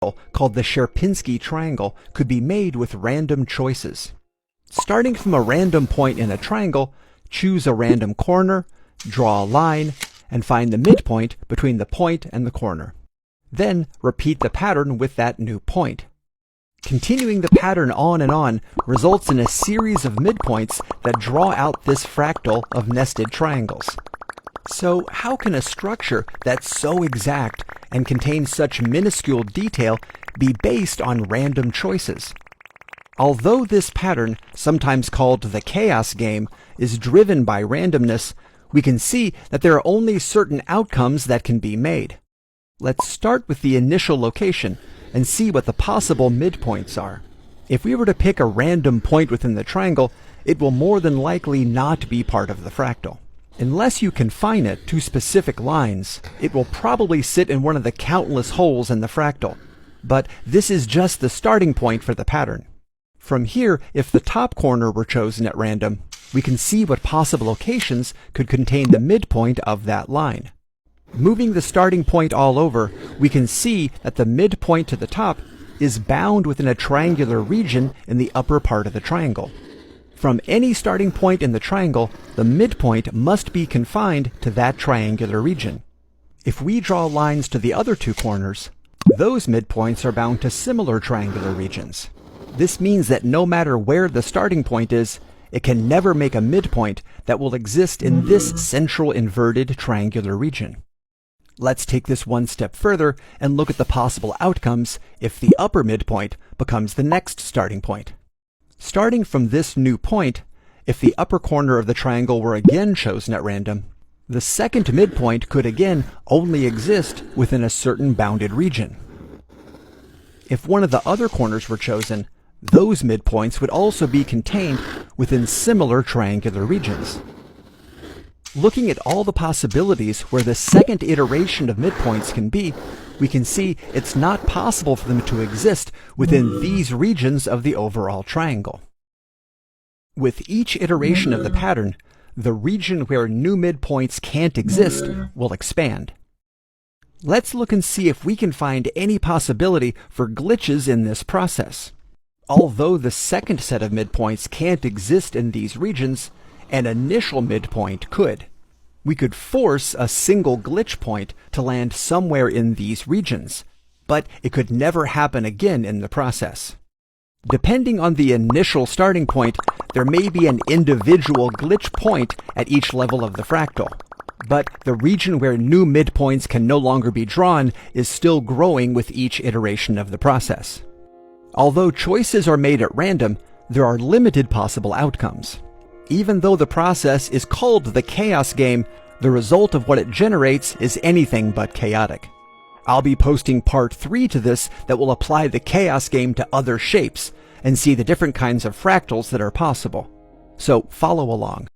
triangle called the Sierpinski triangle could be made with random choices. Starting from a random point in a triangle, choose a random corner, draw a line, and find the midpoint between the point and the corner. Then repeat the pattern with that new point. Continuing the pattern on and on results in a series of midpoints that draw out this fractal of nested triangles. So how can a structure that's so exact and contains such minuscule detail be based on random choices? Although this pattern, sometimes called the chaos game, is driven by randomness, we can see that there are only certain outcomes that can be made. Let's start with the initial location and see what the possible midpoints are. If we were to pick a random point within the triangle, it will more than likely not be part of the fractal. Unless you confine it to specific lines, it will probably sit in one of the countless holes in the fractal. But this is just the starting point for the pattern. From here, if the top corner were chosen at random, we can see what possible locations could contain the midpoint of that line. Moving the starting point all over, we can see that the midpoint to the top is bound within a triangular region in the upper part of the triangle. From any starting point in the triangle, the midpoint must be confined to that triangular region. If we draw lines to the other two corners, those midpoints are bound to similar triangular regions. This means that no matter where the starting point is, it can never make a midpoint that will exist in this central inverted triangular region. Let's take this one step further and look at the possible outcomes if the upper midpoint becomes the next starting point. Starting from this new point, if the upper corner of the triangle were again chosen at random, the second midpoint could again only exist within a certain bounded region. If one of the other corners were chosen, those midpoints would also be contained within similar triangular regions. Looking at all the possibilities where the second iteration of midpoints can be, we can see it's not possible for them to exist within these regions of the overall triangle. With each iteration of the pattern, the region where new midpoints can't exist will expand. Let's look and see if we can find any possibility for glitches in this process. Although the second set of midpoints can't exist in these regions, an initial midpoint could. We could force a single glitch point to land somewhere in these regions, but it could never happen again in the process. Depending on the initial starting point, there may be an individual glitch point at each level of the fractal, but the region where new midpoints can no longer be drawn is still growing with each iteration of the process. Although choices are made at random, there are limited possible outcomes. Even though the process is called the chaos game, the result of what it generates is anything but chaotic. I'll be posting part 3 to this that will apply the chaos game to other shapes and see the different kinds of fractals that are possible. So follow along.